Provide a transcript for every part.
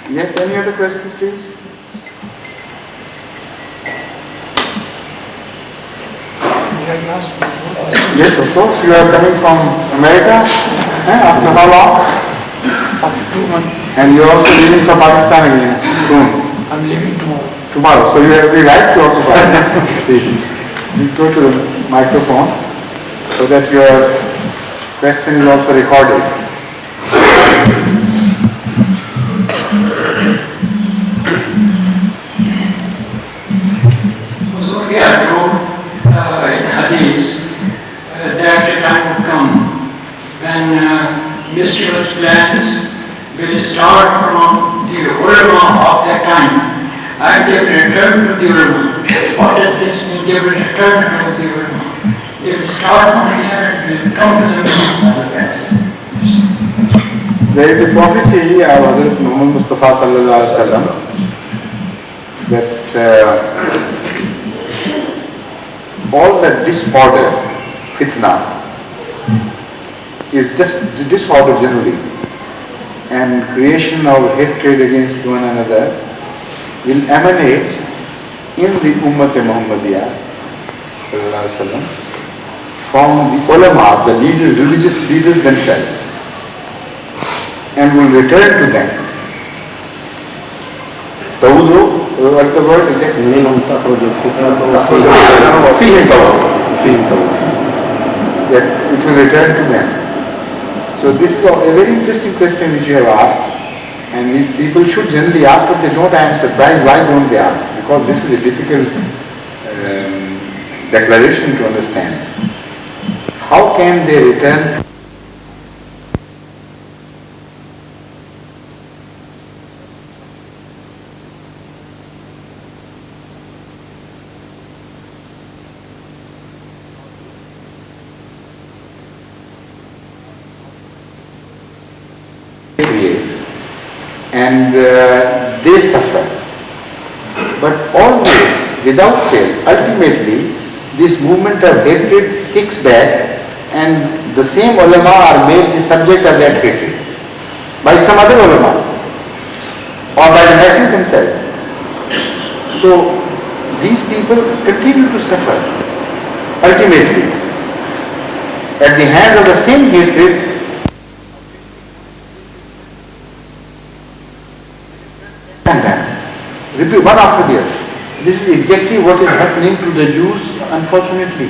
Yes, any other questions, please? Yes, of course. You are coming from America? After how long? After 2 months. And you are also leaving for Pakistan again soon? I'm leaving tomorrow. Tomorrow. So you have every right to also Pakistan. Please go to the microphone so that your question is also recorded. So we are told in Hadith that a time will come when mischievous plans will start from the ulama of that time and they will return to the ulama. What does this mean? They will return to the ulama. They will start from here and will come to the ulama. There is a prophecy of Hazrat Muhammad Mustafa sallallahu alaihi wasallam that all that disorder, fitna, is just disorder generally, and creation of hatred against one another will emanate in the Ummah Muhammadiyah sallallahu alaihi wasallam from the ulama, the leaders, religious leaders themselves, and will return to them. Tawudu, what's the word exactly? That it will return to them. So this is a very interesting question which you have asked, and people should generally ask, but they don't. I am surprised why don't they ask? Because this is a difficult declaration to understand. How can they return? And they suffer. But always, without fail, ultimately, this movement of hatred kicks back and the same ulama are made the subject of that hatred by some other ulama or by the masses themselves. So, these people continue to suffer, ultimately, at the hands of the same hatred. Repeat one after the other. This is exactly what is happening to the Jews, unfortunately.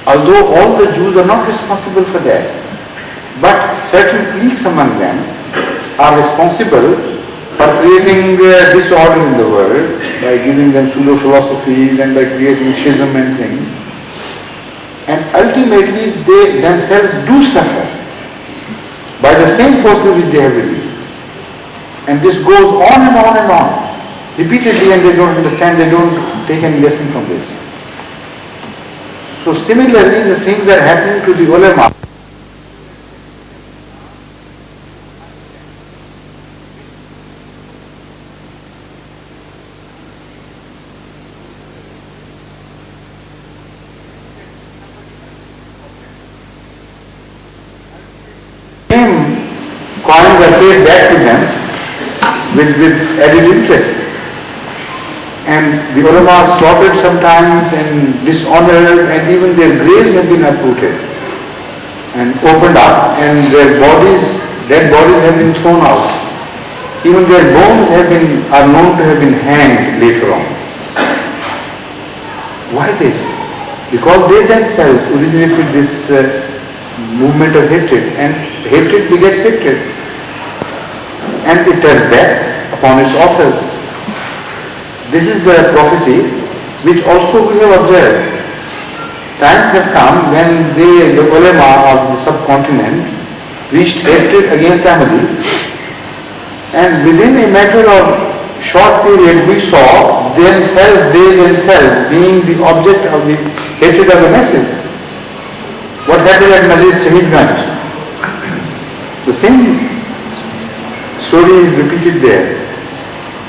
Although all the Jews are not responsible for that, but certain cliques among them are responsible for creating disorder in the world by giving them pseudo-philosophies and by creating schism and things. And ultimately they themselves do suffer by the same forces which they have released. And this goes on and on and on, repeatedly, and they don't understand, they don't take any lesson from this. So similarly, the things are happening to the ulama. Same coins are paid back to them with added interest. And the ulama are slaughtered sometimes and dishonored, and even their graves have been uprooted and opened up, and their dead bodies have been thrown out. Even their bones are known to have been hanged later on. Why this? Because they themselves originated this movement of hatred, and hatred begets hatred. And it turns back upon its authors. This is the prophecy which also we have observed. Times have come when the ulama of the subcontinent reached hatred against Ahmadis, and within a matter of short period we saw they themselves being the object of the hatred of the masses. What happened at Masjid Shahid Ganj? The same story is repeated there.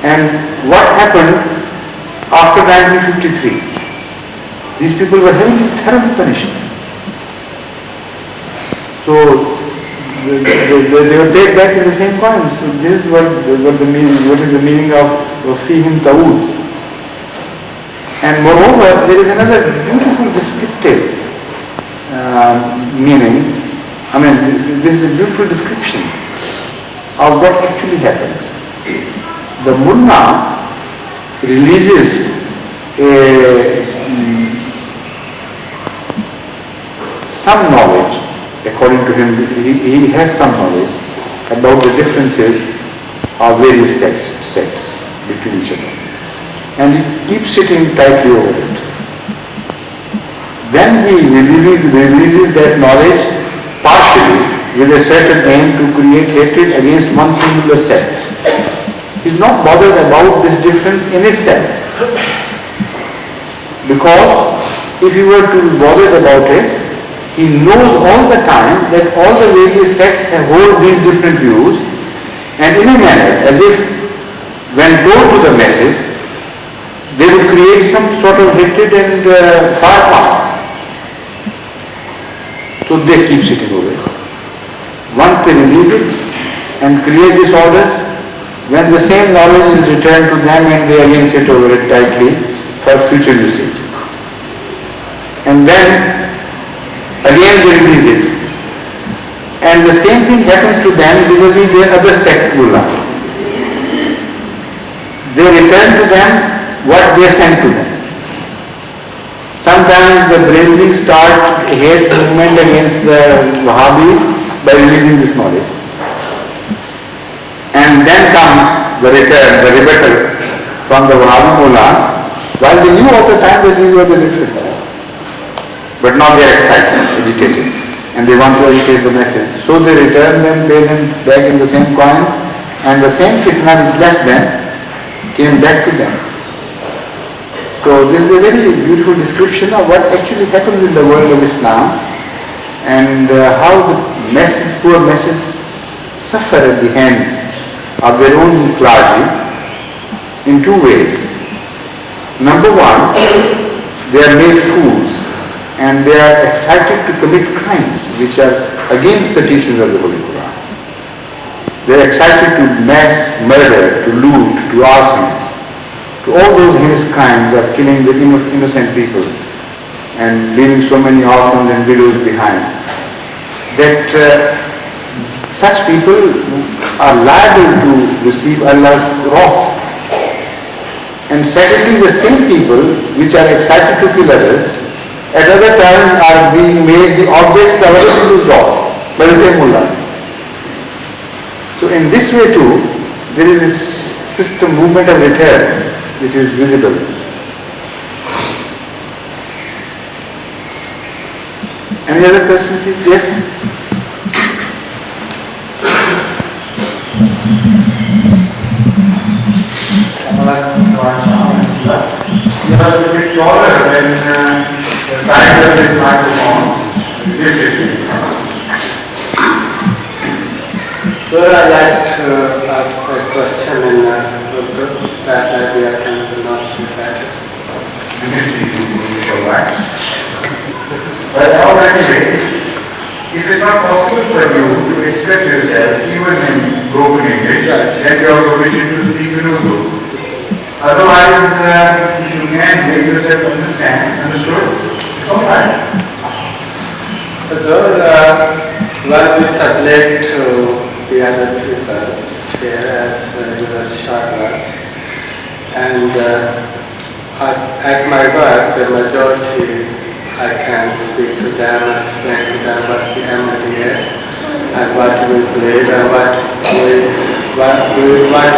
And what happened after 1953? These people were heavily, thoroughly punished. So they were paid back in the same coins. So this is what is the meaning of fihim ta'ud. And moreover, there is another beautiful descriptive meaning. I mean, this is a beautiful description of what actually happens. The mullah releases some knowledge. According to him, he has some knowledge about the differences of various sects between each other. And he keeps sitting tightly over it. Then he releases that knowledge partially with a certain aim to create hatred against one singular sect. He's not bothered about this difference in itself. Because if he were to be bothered about it, he knows all the time that all the various sects hold these different views, and in a manner, as if when told to the masses, they would create some sort of hatred and firepower. So they keep sitting over it. Once they release it and create disorders, when the same knowledge is returned to them and they again sit over it tightly for future usage. And then again they release it. And the same thing happens to them vis-a-vis their other sect mullahs. They return to them what they sent to them. Sometimes they bravely start a hate movement against the Wahhabis by releasing this knowledge. And then comes the return, the rebuttal from the Wahhabi mullahs, while they knew all the time that these were the differences. But now they are excited, agitated, and they want to agitate the message. So they return them, pay them back in the same coins, and the same fitna which left them came back to them. So this is a very beautiful description of what actually happens in the world of Islam, and how the poor masses suffer at the hands of their own clergy in two ways. Number one, they are made fools and they are excited to commit crimes which are against the teachings of the Holy Quran. They are excited to mass murder, to loot, to arson, to all those heinous crimes of killing the innocent people and leaving so many orphans and widows behind. That such people are liable to receive Allah's wrath. And secondly, the same people which are excited to kill others at other times are being made the objects of other people's wrath by the same mullahs. So in this way too, there is a system, movement of return which is visible. Any other question, please? Yes? You are a bit taller than the size of this microphone. Sir, I'd like to ask a question in Urdu that maybe I can pronounce it better. But anyway, it is not possible for you to express yourself even in broken English, then you are permitted to speak in Urdu. Otherwise, if you can make yourself understood, it's all right. Sir, when we tablet to the other people here as your short words, and at my work, the majority I can speak to them, explain to them what's the MDA and what we believe and what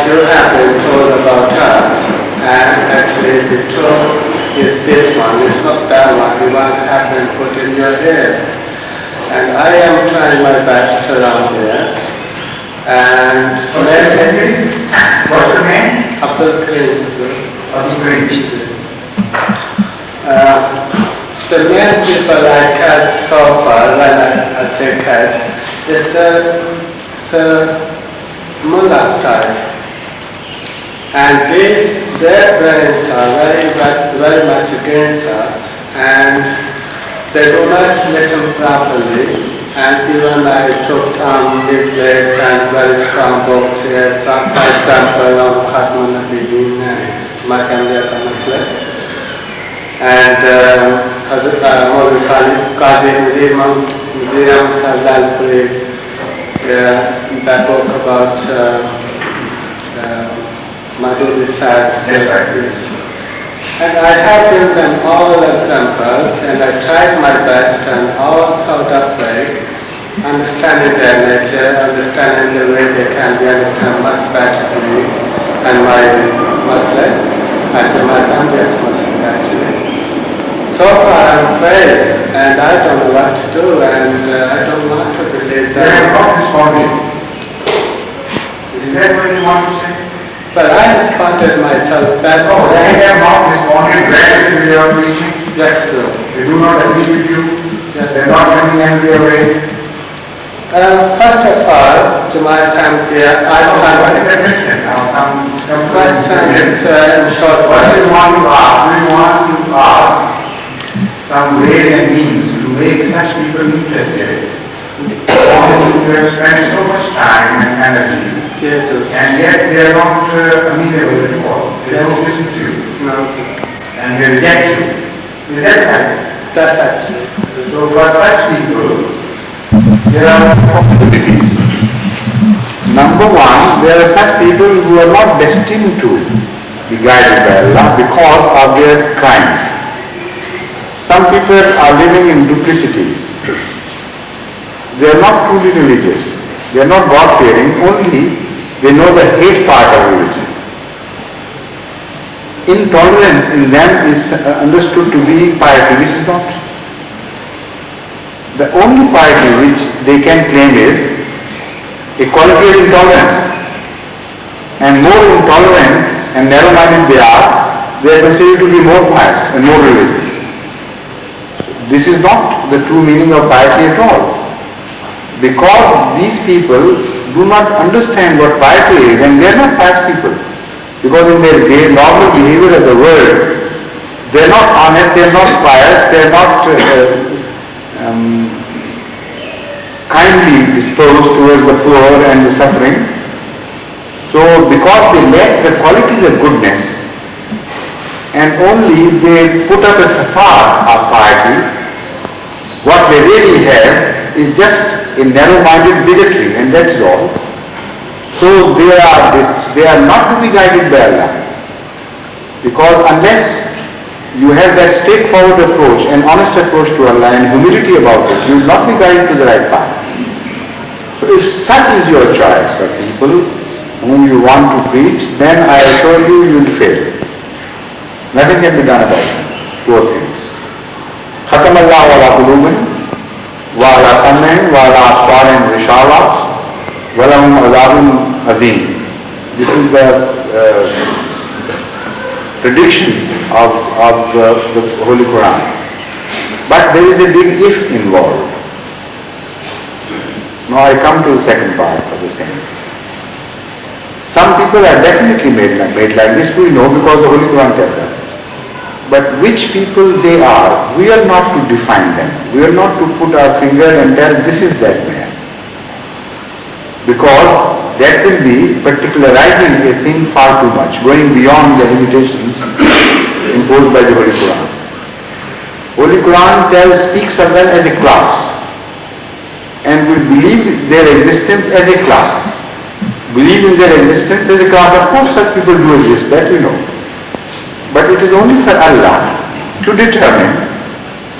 you have been told about us. And actually the truth is this one, it's not that one, the one have been put in your head. And I am trying my best around there. And what's your name? Abdul Karim. Abdul Karim. The main people I cut so far, when I say cut, is the mullah style. And their brains are very much against us, and they do not listen properly, And even I took some leaflets and very strong books here, from, for example, of Khatmun Nabiyyin and Makandiyat Muslim. And Maulvi Qazi Museum Sallalpuri, that book about Madhuri Sahib's. And I have given them all examples, and I tried my best and all sort of way, understanding their nature, understanding the way they can be understood much better than me and my Muslim, and my Gandhi's Muslim actually. So far I'm afraid, and I don't know what to do, and I don't want to believe They have that. not responded. Is that what you want to say? But I responded myself best. No, they have not responded gladly to your preaching. Yes, true. They do not agree with you. Yes. They are not coming angry away. First of all, Jamaat Ahmadiyya, What is the question? Now come question is in short What do you one. want to ask? Do you want to ask some ways and means to make such people interested? You have spent so much time and energy, Jesus. and yet they are not amenable at all. They Yes. don't listen to you, No, and they reject you. Is that right? that's actually. So for such people, there are possibilities. Number one, there are such people who are not destined to be guided by Allah because of their crimes. Some people are living in duplicities. They are not truly religious. They are not God-fearing, only they know the hate part of religion. Intolerance in them is understood to be piety, which is not. The only piety which they can claim is equality of intolerance. And more intolerant and narrow-minded they are considered to be more pious and more religious. This is not the true meaning of piety at all. Because these people do not understand what piety is, and they are not pious people. Because in their normal behavior of the world, they are not honest, they are not pious, they are not kindly disposed towards the poor and the suffering. So because they lack the qualities of goodness, and only they put up a facade of piety, what they really have is just a narrow-minded bigotry, and that's all. So they are not to be guided by Allah. Because unless you have that straightforward approach and honest approach to Allah and humility about it, you will not be guided to the right path. So if such is your choice of people whom you want to preach, then I assure you, you will fail. Nothing can be done about it. Two things. Khatam Allah ala qulubihim wa ala sam'ihim wa ala absarihim ghishawa wa lahum adhabun azim. This is the prediction of the Holy Quran. But there is a big if involved. Now I come to the second part of the same. Some people are definitely made like this, we know, because the Holy Quran tells us. But which people they are, we are not to define them. We are not to put our finger and tell this is that man. Because that will be particularizing a thing far too much, going beyond the limitations imposed by the Holy Quran. Holy Quran speaks of them as a class, and we believe their existence as a class. Believe in their existence as a class. Of course such people do exist, that we know. But it is only for Allah to determine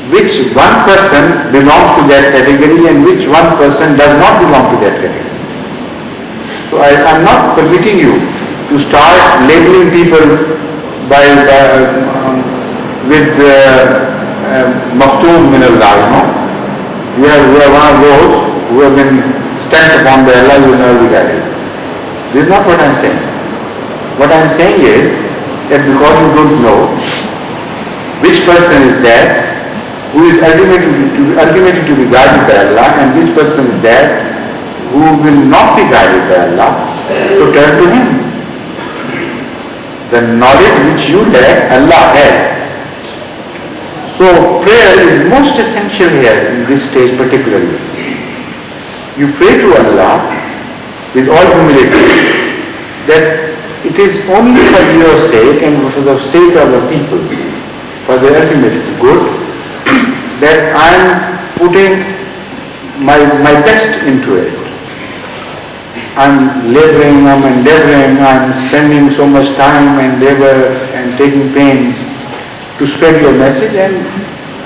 which one person belongs to that category and which one person does not belong to that category. So I am not permitting you to start labeling people with Makhtoom min Allah, you know. We are one of those who have been stamped upon by Allah, you will never be guided. This is not what I am saying. What I am saying is that because you don't know which person is that who is ultimately to be guided by Allah, and which person is that who will not be guided by Allah, so turn to Him. The knowledge which you lack, Allah has. So prayer is most essential here in this stage particularly. you pray to Allah with all humility that it is only for your sake and for the sake of the people, for the ultimate good, that I am putting my best into it. I'm laboring, I'm endeavoring, I'm spending so much time and labor and taking pains to spread your message, and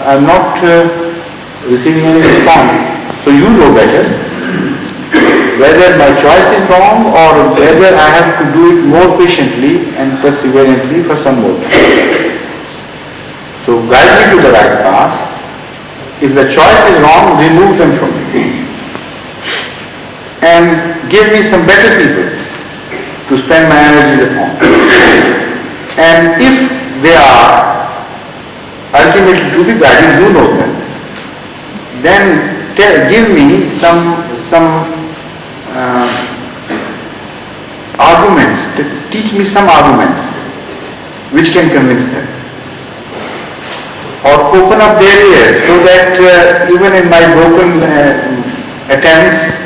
I'm not receiving any response. So you know better whether my choice is wrong or whether I have to do it more patiently and perseverantly for some more time. So guide me to the right path. If the choice is wrong, remove them from me. And give me some better people to spend my energies upon. And if they are ultimately to be guided, you know them, then give me some arguments, teach me some arguments which can convince them. Or open up their ears so that even in my broken attempts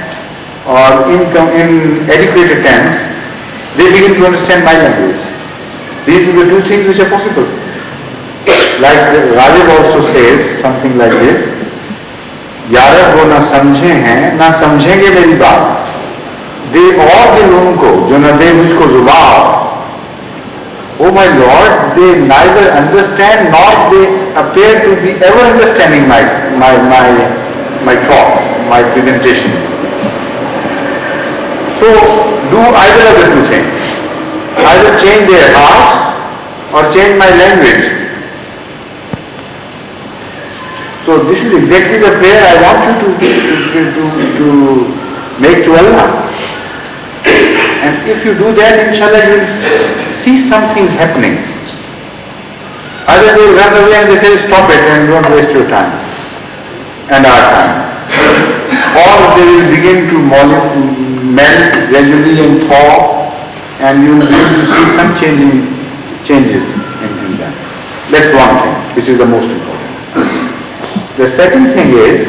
or inadequate attempts, they begin to understand my language. These are the two things which are possible. Like Rajiv also says something like this, यार वो ना समझे हैं ना समझेंगे मेरी बात, दे और दिल उनको जो न दे मुझको जुबान. Oh my Lord, they neither understand nor they appear to be ever understanding my talk, my presentations. So do either of the two things. Either change their hearts or change my language. So this is exactly the prayer I want you to make to Allah. And if you do that, inshallah you will see some things happening. Either they will run away and they say, stop it and don't waste your time and our time. Or they will begin to melt gradually and thaw, and you will begin to see some changes in them. That's one thing, which is the most important. The second thing is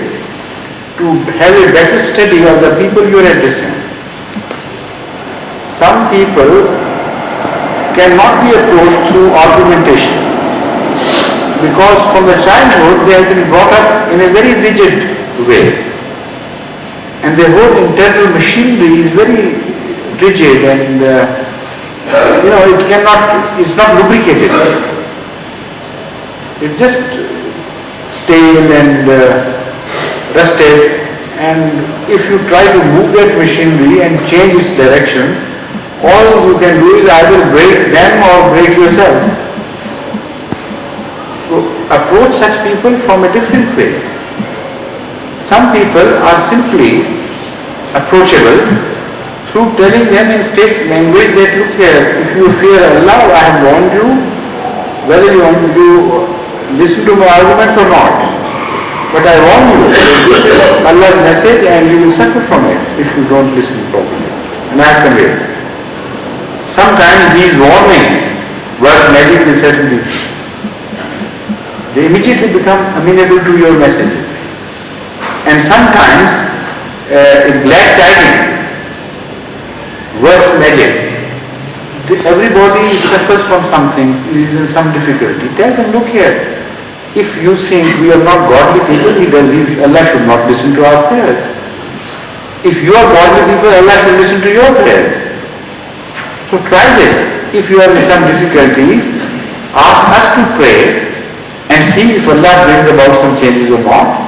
to have a better study of the people you are addressing. Some people cannot be approached through argumentation because from the childhood they have been brought up in a very rigid way, and their whole internal machinery is very rigid and it's not lubricated. It's just stale and rusted, and if you try to move that machinery and change its direction, all you can do is either break them or break yourself. So approach such people from a different way. Some people are simply approachable through telling them in straight language that, look here, if you fear Allah, I have warned you, whether you want to listen to my arguments or not. But I warn you, this is Allah's message and you will suffer from it if you don't listen properly. And I have conveyed. Sometimes these warnings work magically, certainly. They immediately become amenable to your messages. And sometimes a glad tidings works magic. Everybody suffers from something, is in some difficulty. Tell them, look here, if you think we are not godly people, Allah should not listen to our prayers. If you are godly people, Allah should listen to your prayers. So try this. If you are in some difficulties, ask us to pray and see if Allah brings about some changes or not.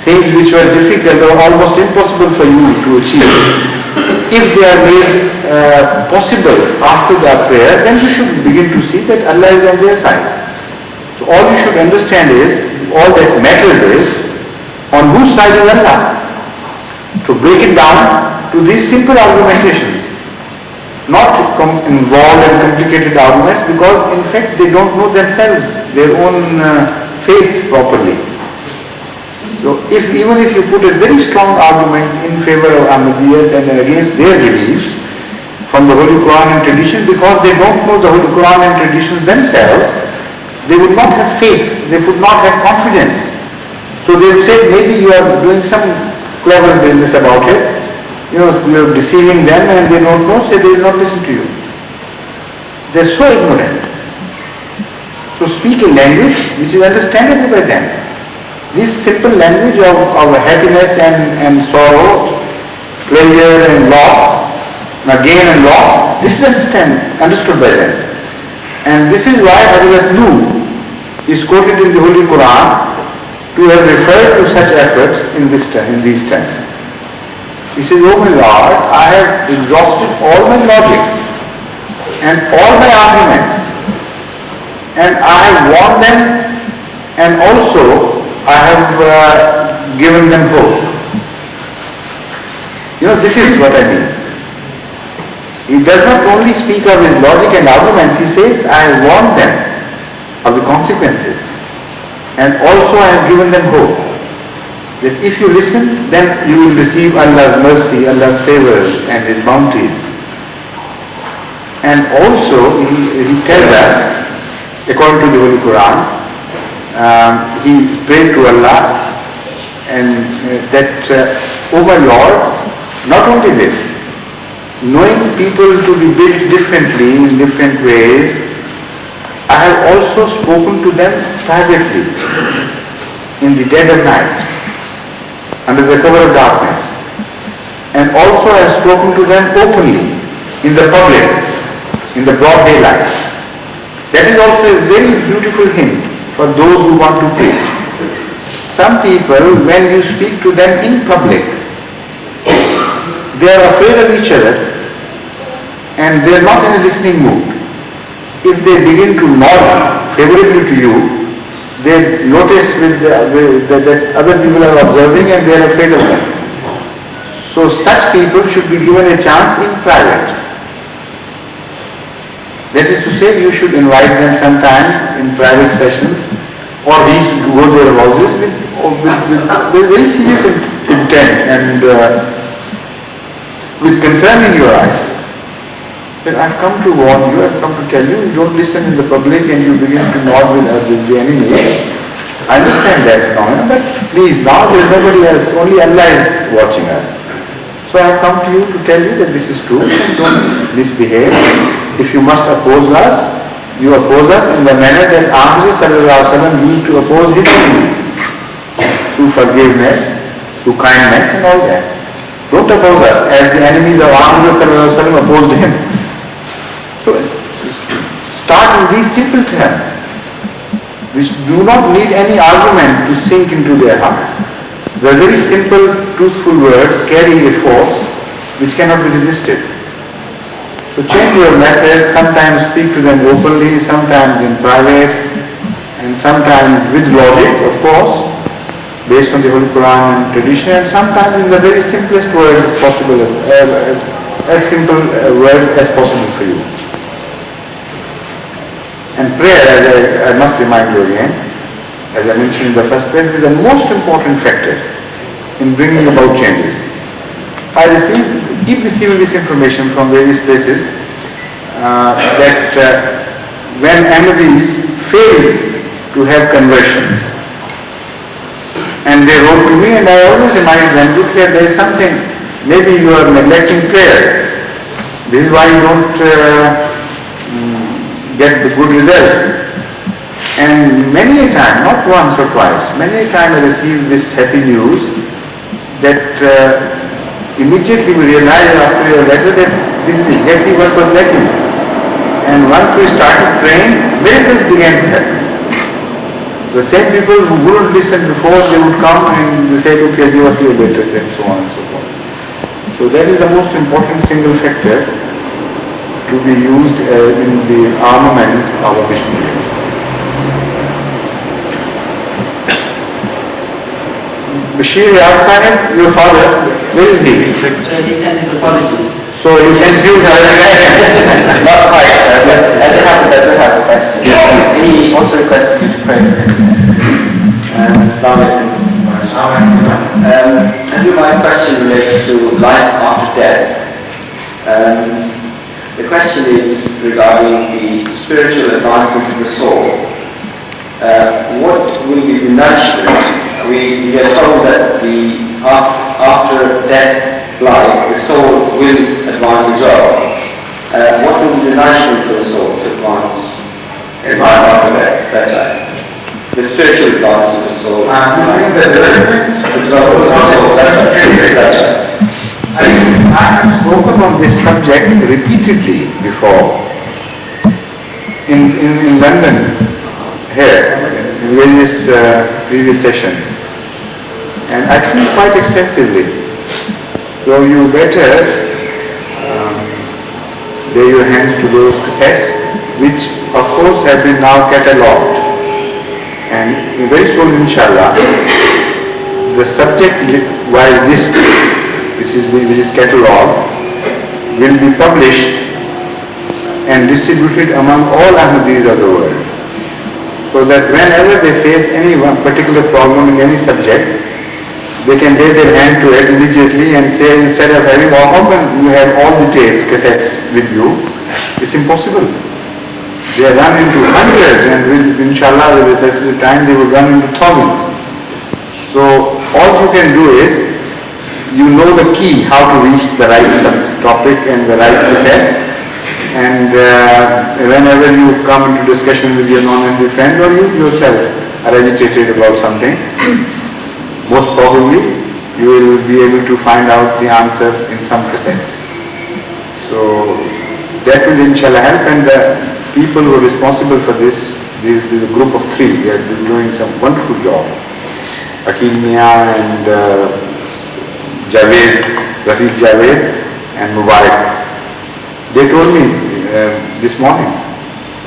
Things which were difficult or almost impossible for you to achieve, if they are made possible after the prayer, then you should begin to see that Allah is on their side. So all you should understand is, all that matters is, on whose side is Allah? To break it down to these simple argumentations, not involved and complicated arguments, because in fact they don't know themselves, their own faith properly. So even if you put a very strong argument in favor of Ahmadiyyat and against their beliefs from the Holy Quran and tradition, because they don't know the Holy Quran and traditions themselves, they would not have faith, they would not have confidence. So they would say, maybe you are doing some clever business about it. You're deceiving them and they don't know, so they will not listen to you. They're so ignorant. So speak a language which is understandable by them. This simple language of happiness and sorrow, pleasure and loss, gain and loss, this is understood by them. And this is why Hazrat Nuh is quoted in the Holy Quran to have referred to such efforts in these terms. He says, "O my Lord, I have exhausted all my logic and all my arguments, and I have warned them, and also I have given them hope." This is what I mean. He does not only speak of his logic and arguments, he says, "I have warned them of the consequences, and also I have given them hope. That if you listen, then you will receive Allah's mercy, Allah's favors and His bounties." And also he tells us, according to the Holy Quran, he prayed to Allah and that, "O my Lord, not only this, knowing people to be built differently in different ways, I have also spoken to them privately in the dead of night, under the cover of darkness. And also I have spoken to them openly, in the public, in the broad daylight." That is also a very beautiful hint for those who want to preach. Some people, when you speak to them in public, they are afraid of each other and they are not in a listening mood. If they begin to nod favorably to you, they notice that other people are observing and they are afraid of them. So such people should be given a chance in private. That is to say, you should invite them sometimes in private sessions, or he should go to their houses with very serious intent and with concern in your eyes. That I've come to warn you, I've come to tell you, you don't listen in the public and you begin to nod with the enemy. I understand that phenomenon, but please, now there is nobody else, only Allah is watching us. So I have come to you to tell you that this is true, and don't misbehave. If you must oppose us, you oppose us in the manner that Ahmad sallallahu alaihi wasallam used to oppose his enemies, through forgiveness, through kindness and all that. Don't oppose us as the enemies of Ahmad sallallahu alaihi wasallam opposed him. So start in these simple terms, which do not need any argument to sink into their heart. The very simple, truthful words carry a force which cannot be resisted. So change your methods, sometimes speak to them openly, sometimes in private, and sometimes with logic, of course, based on the Holy Quran and tradition, and sometimes in the very simplest words as possible, as simple words as possible for you. And prayer, as I must remind you again, as I mentioned in the first place, is the most important factor in bringing about changes. I keep receiving this information from various places that when Ahmadis fail to have conversions, and they wrote to me, and I always remind them, look here, there is something, maybe you are neglecting prayer. This is why you don't get the good results. And many a time, not once or twice, many a time I receive this happy news that immediately we realize after your letter that this is exactly what was lacking. And once we started praying, miracles began to happen. The same people who wouldn't listen before, they would come and they say, okay, give us your letters and so on and so forth. So that is the most important single factor to be used in the armament of a missionary. Bashir Sahib, your father, where is he? He sent his apologies. So he sent you not quite. As it happens, I do have a question. He also requested you to pray for him. As my question relates to life after death, the question is regarding the spiritual advancement of the soul. What will be the nourishment? We are told that after death life, the soul will advance as well. What will be the nourishment for the soul to advance after death? That's right. The spiritual advancement of soul. The development The development of soul, that's right. That's right. I have spoken on this subject repeatedly before in London, here, in various previous sessions, and I think quite extensively. So you better lay your hands to those cassettes, which of course have been now catalogued, and very soon, inshallah, the subject-wise list, which is catalogued, will be published and distributed among all Ahmadis of the world, so that whenever they face any one particular problem in any subject, they can lay their hand to it immediately and say, instead of having you have all detailed cassettes with you. It's impossible. They are run into hundreds, and inshallah with the passage of time they will run into thousands. So all you can do is, you know the key, how to reach the right topic and the right cassette, and whenever you come into discussion with your non-Hindu friend or you yourself are agitated about something, most probably you will be able to find out the answer in some cassettes. So that will inshallah help, and the people who are responsible for this, the group of three, they are doing some wonderful job. Akil Mia and Javed, Rafiq Javed and Mubarak. They told me this morning,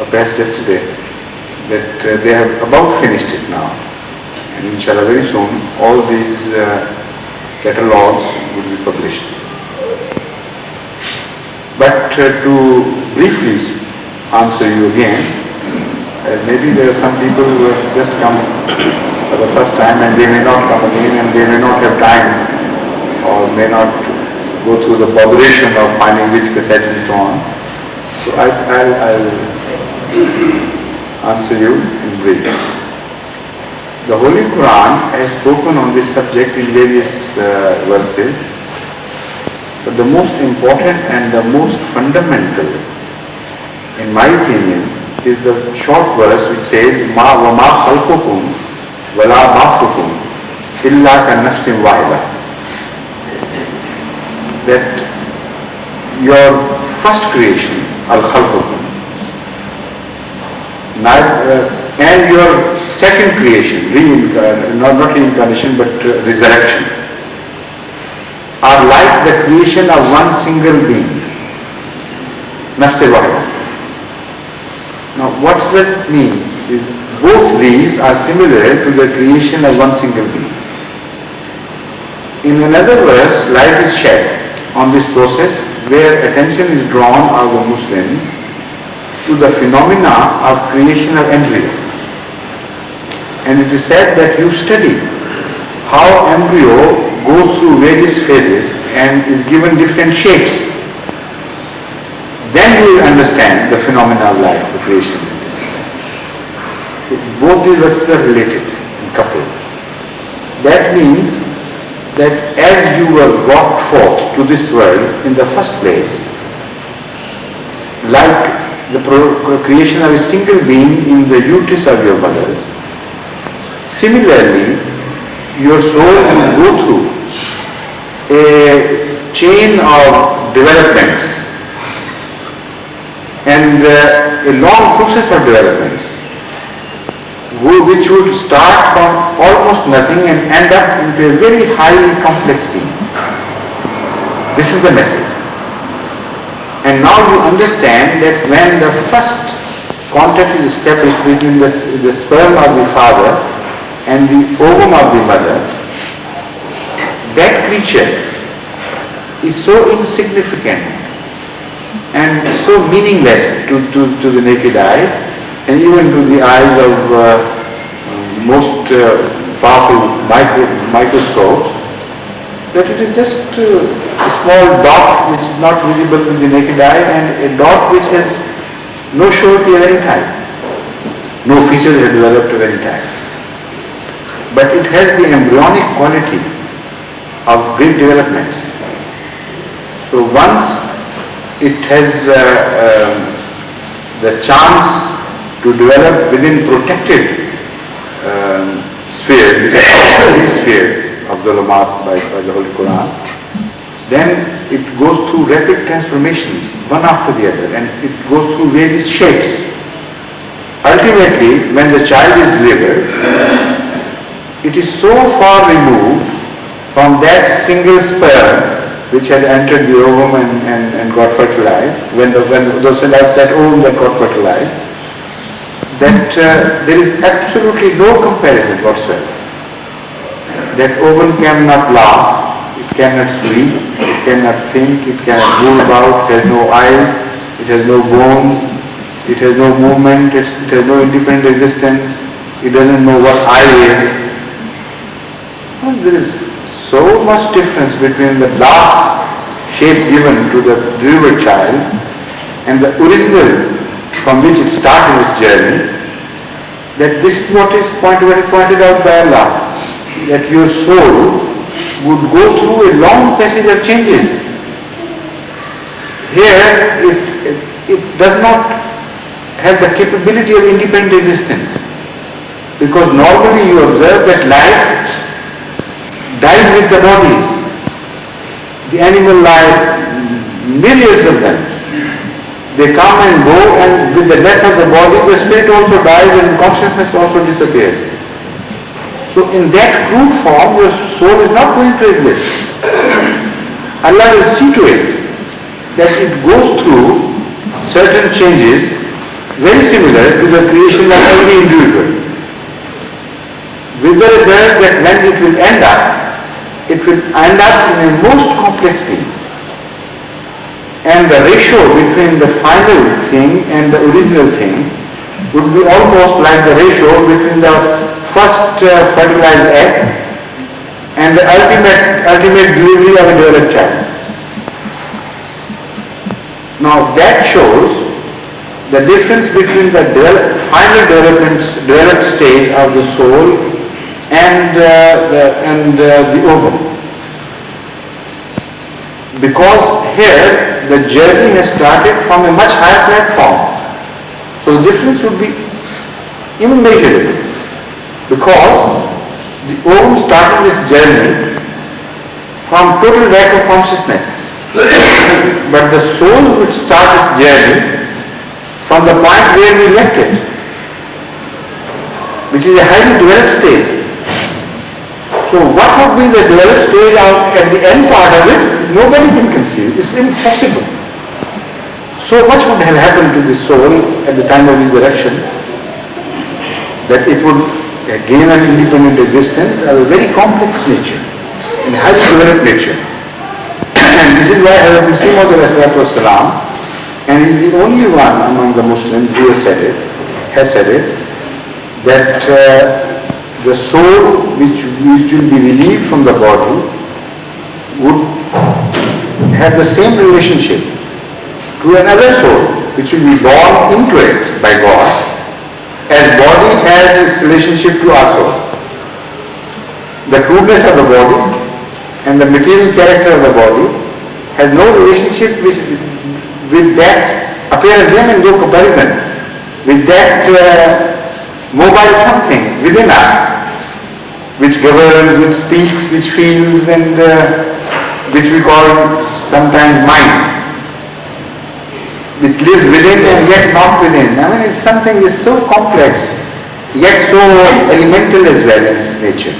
or perhaps yesterday, that they have about finished it now. And inshallah very soon all these catalogues will be published. But to briefly answer you again, maybe there are some people who have just come for the first time and they may not come again, and they may not have time or may not go through the botheration of finding which cassette and so on. So I'll answer you in brief. The Holy Quran has spoken on this subject in various verses, but the most important and the most fundamental, in my opinion, is the short verse which says, "Ma wa ma khalqukum wa la ba'thukum illa ka nafsin wahida." That your first creation, al-khalqukum, and your second creation, not reincarnation but resurrection, are like the creation of one single being, nafs wahida. Now what does it mean? Is both these are similar to the creation of one single being. In another verse, light is shed on this process, where attention is drawn of the Muslims to the phenomena of creation of embryo. And it is said that you study how embryo goes through various phases and is given different shapes. Then you will understand the phenomena of life, the creation. So both these verses are related and coupled. That means that as you were brought forth to this world in the first place, like the creation of a single being in the uterus of your mothers, similarly your soul will go through a chain of developments and a long process of developments, which would start from almost nothing and end up into a very highly complex being. This is the message. And now you understand that when the first contact is established between the sperm of the father and the ovum of the mother, that creature is so insignificant and so meaningless to the naked eye, and even to the eyes of most powerful microscopes, that it is just a small dot which is not visible with the naked eye, and a dot which has no surety of any type. No features are developed of any type. But it has the embryonic quality of great developments. So once it has the chance to develop within protected spheres, which are called these spheres of Dhulumat by the Holy Quran, then it goes through rapid transformations, one after the other, and it goes through various shapes. Ultimately, when the child is delivered, it is so far removed from that single sperm which had entered the ovum and got fertilized, when that ovum that got fertilized, that there is absolutely no comparison whatsoever. That ovum cannot laugh, it cannot speak, it cannot think, it cannot move about, it has no eyes, it has no bones, it has no movement, it has no independent existence, it doesn't know what I is. And there is so much difference between the last shape given to the delivered child and the original from which it started its journey, that this is what is pointed out by Allah, that your soul would go through a long passage of changes. Here it does not have the capability of independent existence, because normally you observe that life dies with the bodies. The animal life, myriads of them, they come and go, and with the death of the body, the spirit also dies and consciousness also disappears. So in that crude form, your soul is not going to exist. Allah will see to it that it goes through certain changes very similar to the creation of every individual, with the result that when it will end up in a most complex thing. And the ratio between the final thing and the original thing would be almost like the ratio between the first fertilized egg and the ultimate delivery of a developed child. Now that shows the difference between the final developed stage of the soul and the ovum. Because here the journey has started from a much higher platform. So the difference would be immeasurable. Because the ovum started this journey from total lack of consciousness. But the soul would start its journey from the point where we left it, which is a highly developed stage. So what would be the developed stage at the end part of it, nobody can conceive. It's impossible. So much would have happened to the soul at the time of resurrection that it would gain an independent existence of a very complex nature, and highly developed nature. And this is why Hazrat Masih Maud ﷺ, and he is the only one among the Muslims who has said it, that the soul which will be relieved from the body would have the same relationship to another soul which will be born into it by God, as body has its relationship to our soul. The crudeness of the body and the material character of the body has no relationship with that appearance and no comparison with that mobile something within us, which governs, which speaks, which feels, and which we call sometimes mind. It lives within and yet not within. I mean, it's something is so complex, yet so elemental as well in its nature,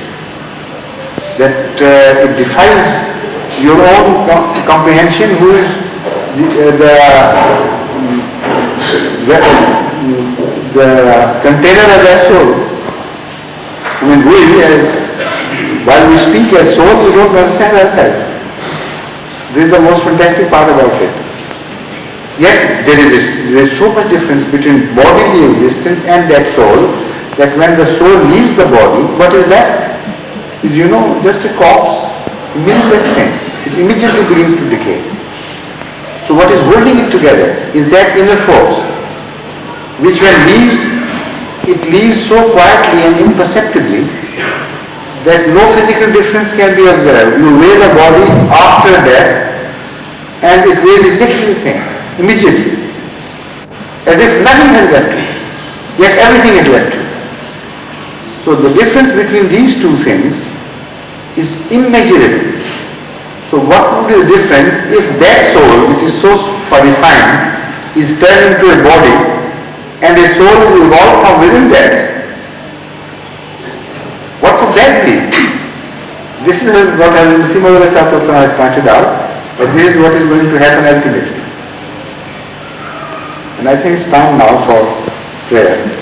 that it defies your own comprehension, who is the container of that soul. I mean, while we speak as soul, we don't understand ourselves. This is the most fantastic part about it. Yet there is so much difference between bodily existence and that soul, that when the soul leaves the body, what is left? Is, just a corpse, a meaningless thing. It immediately begins to decay. So what is holding it together is that inner force, which when leaves, it leaves so quietly and imperceptibly that no physical difference can be observed. You weigh the body after death and it weighs exactly the same, immediately. As if nothing has left to it, yet everything is left to it. So the difference between these two things is immeasurable. So what would be the difference if that soul, which is so refined, is turned into a body and a soul is evolved from within that? What would that be? This is what Srimad has pointed out, but this is what is going to happen ultimately. And I think it's time now for prayer.